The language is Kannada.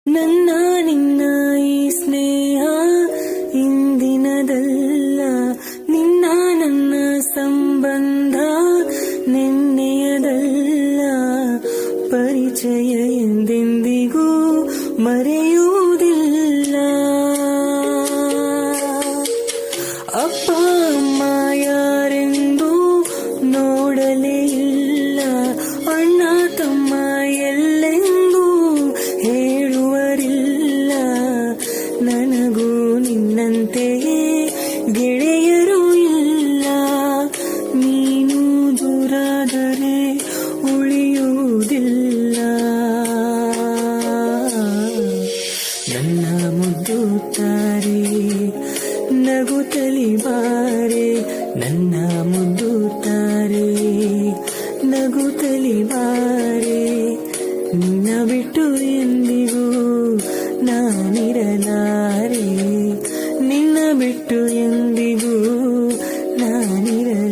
ನನ್ನ ನಿನ್ನ ಈ ಸ್ನೇಹ ಇಂದಿನದಲ್ಲ, ನಿನ್ನ ನನ್ನ ಸಂಬಂಧ ನಿನ್ನೆಯದಲ್ಲ. ಪರಿಚಯ ಎಂದೆಂದಿಗೂ ಮರೆಯುವುದಿಲ್ಲ. ಅಪ್ಪ ಅಮ್ಮ ಯಾರೆಂದು ನೋಡಲೇ ಇಲ್ಲ, ಅಣ್ಣ ತಮ್ಮ ಎಲ್ಲೆಂದು ಹೇಳುವರಿಲ್ಲ. ನನಗೂ ನಿನ್ನಂತೆಯೇ ಗೆಳೆಯರು ಇಲ್ಲ, ನೀನು ದೂರಾದರೆ ಉಳಿಯುವುದಿಲ್ಲ. ನನ್ನ ಮುದ್ದು ತಾರೆ ನಗುತ್ತಲಿ ಬಾರೆ, ನನ್ನ ಮುದ್ದು ತಾರೆ ನಗುತ್ತಲಿ ಬಾರೆ. ನಿನ್ನ ಬಿಟ್ಟು ಎಂದಿಗೂ ನಾನಿರಲಾರೆ, ನಿನ್ನ ಬಿಟ್ಟು ಎಂದಿಗೂ ನಾನಿರಲಾರೆ.